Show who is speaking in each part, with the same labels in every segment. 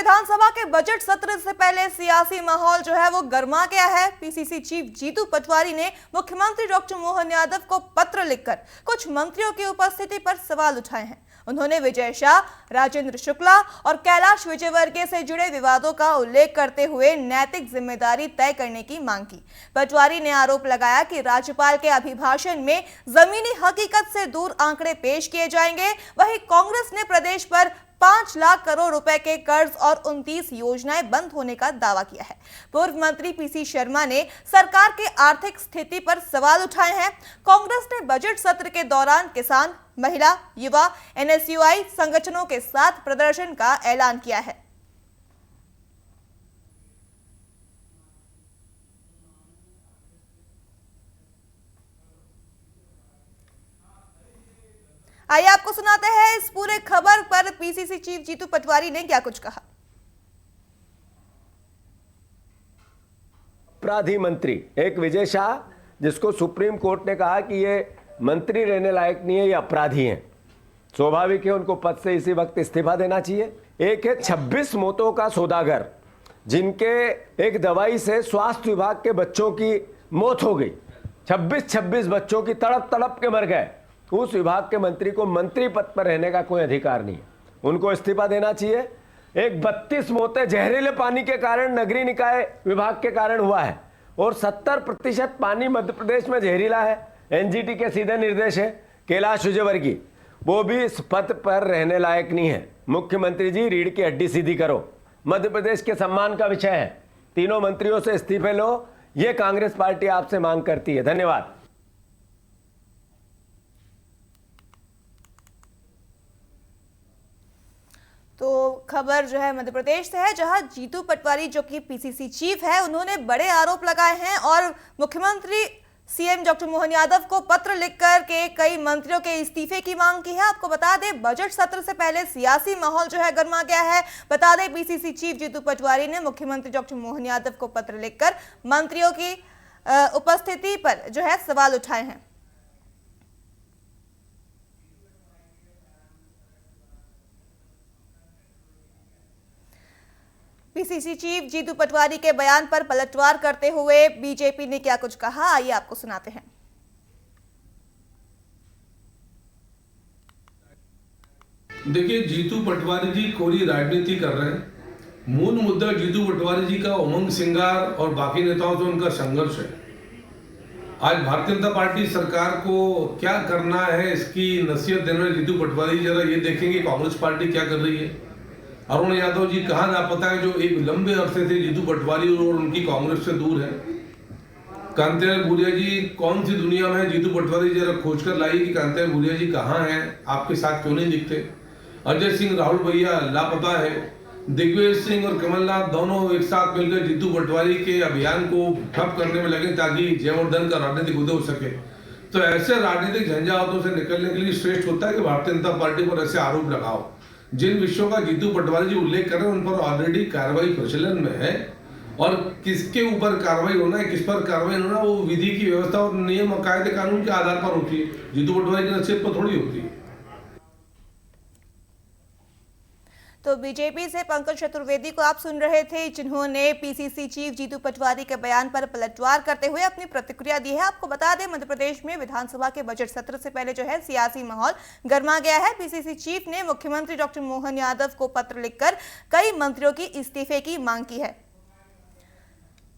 Speaker 1: विधानसभा के बजट सत्र से पहले सियासी माहौल जो है वो गर्मा गया है। पीसीसी चीफ जीतू पटवारी ने मुख्यमंत्री डॉक्टर मोहन यादव को पत्र लिखकर कुछ मंत्रियों की उपस्थिति पर सवाल उठाए हैं। उन्होंने विजय शाह, राजेंद्र शुक्ला और कैलाश विजयवर्गीय से जुड़े विवादों का उल्लेख करते हुए नैतिक जिम्मेदारी तय करने की मांग की। पटवारी ने आरोप लगाया कि राज्यपाल के अभिभाषण में जमीनी हकीकत से दूर आंकड़े पेश किए जाएंगे। वहीं कांग्रेस ने प्रदेश पर 5 लाख करोड़ रुपए के कर्ज और 29 योजनाएं बंद होने का दावा किया है। पूर्व मंत्री पीसी शर्मा ने सरकार के आर्थिक स्थिति पर सवाल उठाए हैं। कांग्रेस ने बजट सत्र के दौरान किसान, महिला, युवा, एनएसयूआई संगठनों के साथ प्रदर्शन का ऐलान किया है। आइए आपको सुनाते हैं इस पूरे खबर पर पीसीसी चीफ जीतू पटवारी ने क्या कुछ कहा।
Speaker 2: अपराधी मंत्री एक विजय शाह, जिसको सुप्रीम कोर्ट ने कहा कि ये मंत्री रहने लायक नहीं है, ये अपराधी हैं। स्वाभाविक है उनको पद से इसी वक्त इस्तीफा देना चाहिए। एक है 26 मौतों का सौदागर, जिनके एक दवाई से स्वास्थ्य विभाग के बच्चों की मौत हो गई। 26 बच्चों की तड़प तड़प के मर गए। उस विभाग के मंत्री को मंत्री पद पर रहने का कोई अधिकार नहीं है, उनको इस्तीफा देना चाहिए। एक 32 मौतें जहरीले पानी के कारण नगरीय निकाय विभाग के कारण हुआ है और 70% पानी मध्य प्रदेश में जहरीला है। एनजीटी के सीधे निर्देश है। कैलाश विजयवर्गीय वो भी इस पद पर रहने लायक नहीं है। मुख्यमंत्री जी, रीढ़ की हड्डी सीधी करो। मध्य प्रदेश के सम्मान का विषय है। तीनों मंत्रियों से इस्तीफे लो, ये कांग्रेस पार्टी आपसे मांग करती है। धन्यवाद।
Speaker 1: तो खबर जो है मध्य प्रदेश से है, जहां जीतू पटवारी जो कि पीसीसी चीफ है, उन्होंने बड़े आरोप लगाए हैं और मुख्यमंत्री सीएम डॉक्टर मोहन यादव को पत्र लिखकर के कई मंत्रियों के इस्तीफे की मांग की है। आपको बता दें, बजट सत्र से पहले सियासी माहौल जो है गर्मा गया है। बता दें, पीसीसी चीफ जीतू पटवारी ने मुख्यमंत्री डॉक्टर मोहन यादव को पत्र लिखकर मंत्रियों की उपस्थिति पर जो है सवाल उठाए हैं। पीसीसी चीफ जीतू पटवारी के बयान पर पलटवार करते हुए बीजेपी ने क्या कुछ कहा, आइए आपको सुनाते हैं।
Speaker 3: देखिए, जीतू पटवारी जी कोरी राजनीति कर रहे हैं। मूल मुद्दा जीतू पटवारी जी का उमंग सिंगार और बाकी नेताओं से उनका संघर्ष है। आज भारतीय जनता पार्टी सरकार को क्या करना है, इसकी नसीहत देने में जीतू पटवारी जरा ये देखेंगे कांग्रेस पार्टी क्या कर रही है। अरुण यादव जी कहाँ लापता है, जो एक लंबे अरसे से जीतू पटवारी और उनकी कांग्रेस से दूर है। कांतेलाल भूरिया जी कौन सी दुनिया में है, जीतू पटवारी जरा खोज कर लाइए कि कांतेलाल भूरिया जी कहाँ हैं, आपके साथ क्यों नहीं दिखते। अजय सिंह राहुल भैया लापता है। दिग्विजय सिंह और कमलनाथ दोनों एक साथ मिलकर जीतू पटवारी के अभियान को ठप करने में लगे ताकि जयवर्धन का राजनीतिक उदय हो सके। तो ऐसे राजनीतिक झंझावातों से निकलने के लिए श्रेष्ठ होता है कि भारतीय जनता पार्टी पर ऐसे आरोप लगाओ। जिन विषयों का जीतू पटवारी जी उल्लेख कर रहे हैं उन पर ऑलरेडी कार्रवाई प्रचलन में है और किसके ऊपर कार्रवाई होना है, किस पर कार्रवाई होना, वो विधि की व्यवस्था और नियम और कायदे कानून के आधार पर होती है। जीतू पटवारी की नसीहत पर थोड़ी होती है।
Speaker 1: तो बीजेपी से पंकज चतुर्वेदी को आप सुन रहे थे, जिन्होंने पीसीसी चीफ जीतू पटवारी के बयान पर पलटवार करते हुए अपनी प्रतिक्रिया दी है। आपको बता दें, मध्य प्रदेश में विधानसभा के बजट सत्र से पहले जो है सियासी माहौल गर्मा गया है। पीसीसी चीफ ने मुख्यमंत्री डॉक्टर मोहन यादव को पत्र लिखकर कई मंत्रियों की इस्तीफे की मांग की है।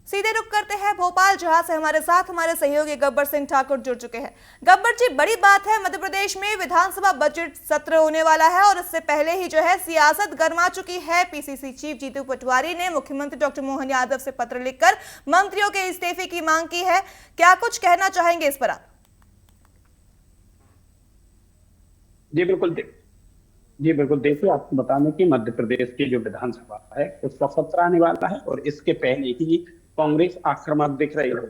Speaker 1: सीधे रुख करते हैं भोपाल, जहां से हमारे साथ हमारे सहयोगी गब्बर सिंह ठाकुर जुड़ चुके हैं। गब्बर जी, बड़ी बात है, मध्य प्रदेश में विधानसभा बजट सत्र होने वाला है और इससे पहले ही जो है सियासत गर्मा चुकी है। पीसीसी चीफ जीतू पटवारी ने मुख्यमंत्री डॉक्टर मोहन यादव से पत्र लिखकर मंत्रियों के इस्तीफे की मांग की है। क्या कुछ कहना चाहेंगे इस पर आप?
Speaker 4: जी बिल्कुल देखिए, आपको बताने की मध्य प्रदेश की जो विधानसभा है उसका सत्र आने वाला है और इसके पहले ही कांग्रेस आक्रामक दिख रही है।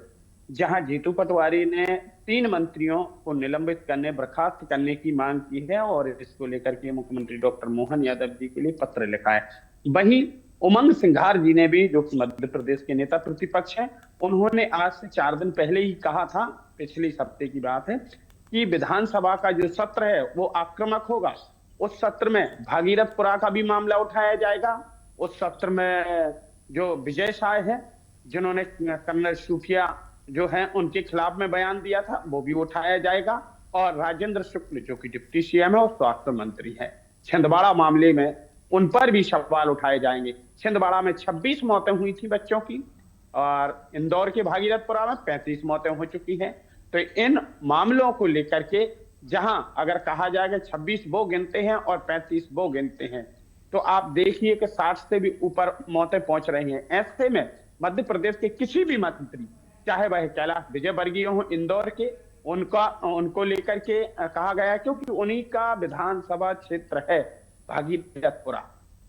Speaker 4: जहां जीतू पटवारी ने 3 मंत्रियों को निलंबित करने, बर्खास्त करने की मांग की है और इसको लेकर के मुख्यमंत्री डॉक्टर मोहन यादव जी के लिए पत्र लिखा है। वहीं उमंग सिंघार जी ने भी, जो कि मध्य प्रदेश के नेता प्रतिपक्ष हैं, उन्होंने आज से 4 दिन पहले ही कहा था, पिछले हफ्ते की बात है, कि विधानसभा का जो सत्र है वो आक्रामक होगा। उस सत्र में भागीरथपुरा का भी मामला उठाया जाएगा, उस सत्र में जो विजय शाह है, जिन्होंने कर्नल सूफिया जो है उनके खिलाफ में बयान दिया था, वो भी उठाया जाएगा। और राजेंद्र शुक्ल जो कि डिप्टी सीएम है और स्वास्थ्य मंत्री है, छिंदवाड़ा मामले में उन पर भी सवाल उठाए जाएंगे। छिंदवाड़ा में 26 मौतें हुई थी बच्चों की, और इंदौर के भागीरथपुरा में 35 मौतें हो चुकी हैं। तो इन मामलों को लेकर के जहां अगर कहा जाएगा 26 वो गिनते हैं और 35 वो गिनते हैं, तो आप देखिए कि 60 से भी ऊपर मौतें पहुंच रही हैं। ऐसे में मध्य प्रदेश के किसी भी मंत्री, चाहे वह कैलाश विजयवर्गीय हो इंदौर के, उनको लेकर के कहा गया, क्योंकि उन्हीं का विधानसभा क्षेत्र है भागीरथपुरा,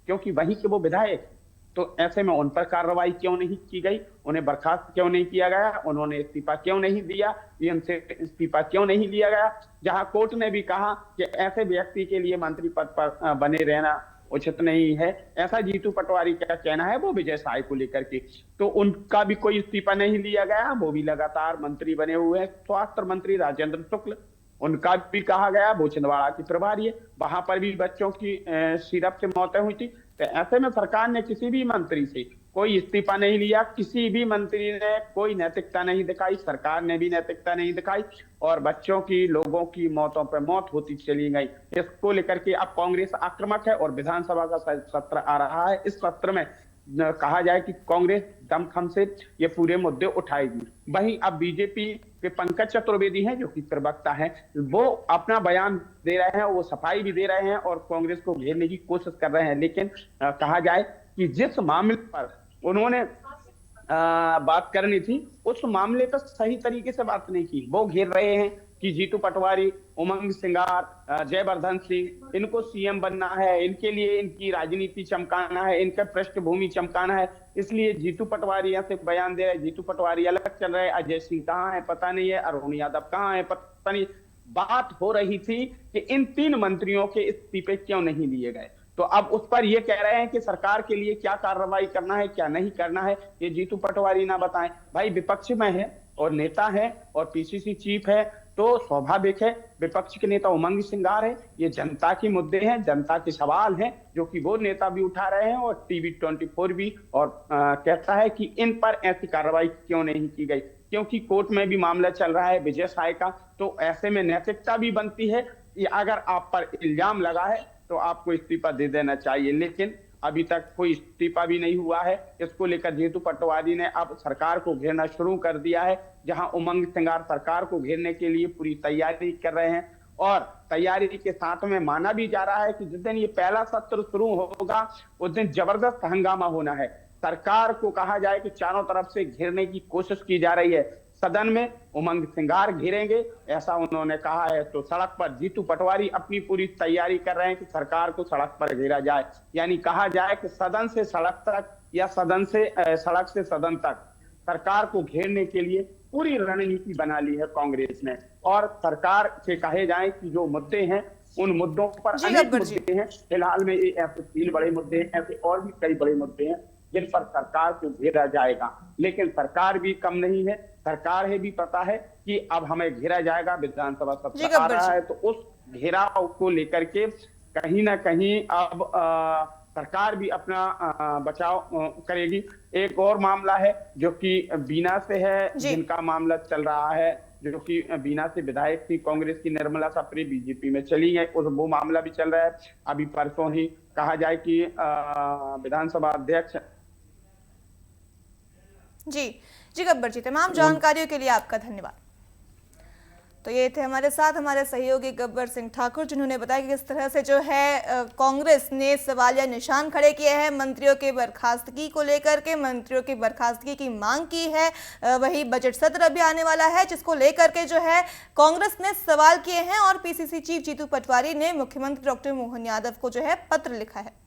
Speaker 4: क्योंकि वहीं के वो विधायक। तो ऐसे में उन पर कार्रवाई क्यों नहीं की गई, उन्हें बर्खास्त क्यों नहीं किया गया, उन्होंने इस्तीफा क्यों नहीं दिया, उनसे इस्तीफा क्यों नहीं लिया गया, जहां कोर्ट ने भी कहा कि ऐसे व्यक्ति के लिए मंत्री पद पर बने रहना उचित नहीं है। ऐसा जीतू पटवारी का कहना है वो विजय शाह को लेकर के। तो उनका भी कोई इस्तीफा नहीं लिया गया, वो भी लगातार मंत्री बने हुए हैं। स्वास्थ्य मंत्री राजेंद्र शुक्ल, उनका भी कहा गया, वो छिंदवाड़ा की प्रभारी है, वहां पर भी बच्चों की सिरप से मौतें हुई थी। तो ऐसे में सरकार ने किसी भी मंत्री से कोई इस्तीफा नहीं लिया, किसी भी मंत्री ने कोई नैतिकता नहीं दिखाई, सरकार ने भी नैतिकता नहीं दिखाई, और बच्चों की, लोगों की मौतों पर मौत होती चली गई। इसको लेकर के अब कांग्रेस आक्रामक है और विधानसभा का सत्र आ रहा है। इस सत्र में कहा जाए कि कांग्रेस दमखम से ये पूरे मुद्दे उठाएगी। वहीं अब बीजेपी के पंकज चतुर्वेदी हैं जो कि प्रवक्ता हैं, वो अपना बयान दे रहे हैं, वो सफाई भी दे रहे हैं और कांग्रेस को घेरने की कोशिश कर रहे हैं। लेकिन कहा जाए कि जिस मामले पर उन्होंने बात करनी थी, उस मामले पर सही तरीके से बात नहीं की। वो घेर रहे हैं कि जीतू पटवारी, उमंग सिंगार, जयवर्धन सिंह, इनको सीएम बनना है, इनके लिए इनकी राजनीति चमकाना है, इनका पृष्ठभूमि चमकाना है, इसलिए जीतू पटवारी यहाँ से बयान दे रहे हैं। जीतू पटवारी अलग चल रहे हैं, अजय सिंह कहाँ है पता नहीं है, अरुण यादव कहाँ है पता नहीं। बात हो रही थी कि इन 3 मंत्रियों के इस्तीफे क्यों नहीं लिए गए। तो अब उस पर ये कह रहे हैं कि सरकार के लिए क्या कार्रवाई करना है, क्या नहीं करना है, ये जीतू पटवारी ना बताएं। भाई विपक्ष में है और नेता है और पीसीसी चीफ है, तो स्वाभाविक है विपक्ष के नेता उमंग सिंगार है, ये जनता के मुद्दे हैं, जनता के सवाल हैं, जो कि वो नेता भी उठा रहे हैं और टीवी 24 भी और कहता है कि इन पर ऐसी कार्रवाई क्यों नहीं की गई, क्योंकि कोर्ट में भी मामला चल रहा है विजय शाह का। तो ऐसे में नैतिकता भी बनती है, अगर आप पर इल्जाम लगा है तो आपको इस्तीफा दे देना चाहिए। लेकिन अभी तक कोई इस्तीफा भी नहीं हुआ है। इसको लेकर जीतू पटवारी ने अब सरकार को घेरना शुरू कर दिया है, जहां उमंग सिंगार सरकार को घेरने के लिए पूरी तैयारी कर रहे हैं। और तैयारी के साथ में माना भी जा रहा है कि जिस दिन ये पहला सत्र शुरू होगा उस दिन जबरदस्त हंगामा होना है। सरकार को कहा जाए कि चारों तरफ से घेरने की कोशिश की जा रही है। सदन में उमंग सिंगार घेरेंगे ऐसा उन्होंने कहा है, तो सड़क पर जीतू पटवारी अपनी पूरी तैयारी कर रहे हैं कि सरकार को सड़क पर घेरा जाए। यानी कहा जाए कि सदन से सड़क तक या सदन से सड़क से सदन तक सरकार को घेरने के लिए पूरी रणनीति बना ली है कांग्रेस ने। और सरकार से कहे जाए कि जो मुद्दे हैं उन मुद्दों पर अनेक मुद्दे हैं। फिलहाल में ऐसे 3 बड़े मुद्दे हैं, ऐसे और भी कई बड़े मुद्दे हैं जिन पर सरकार को घेरा जाएगा। लेकिन सरकार भी कम नहीं है, सरकार है भी पता है कि अब हमें घेरा जाएगा, विधानसभा सत्र आ रहा है, तो उस घेराव को लेकर के कहीं ना कहीं अब सरकार भी अपना बचाव करेगी। एक और मामला है जो कि बीना से है, जिनका मामला चल रहा है, जो कि बीना से विधायक थी कांग्रेस की निर्मला सापरे, बीजेपी में चली गई, वो मामला भी चल रहा है। अभी परसों ही कहा जाए कि विधानसभा अध्यक्ष
Speaker 1: जी गब्बर जी, तमाम जानकारियों के लिए आपका धन्यवाद। तो ये थे हमारे साथ हमारे सहयोगी गब्बर सिंह ठाकुर, जिन्होंने बताया कि किस तरह से जो है कांग्रेस ने सवालिया निशान खड़े किए हैं मंत्रियों के बर्खास्तगी को लेकर के, मंत्रियों की बर्खास्तगी की मांग की है। वही बजट सत्र अभी आने वाला है जिसको लेकर के जो है कांग्रेस ने सवाल किए हैं और पीसीसी चीफ जीतू पटवारी ने मुख्यमंत्री डॉक्टर मोहन यादव को जो है पत्र लिखा है।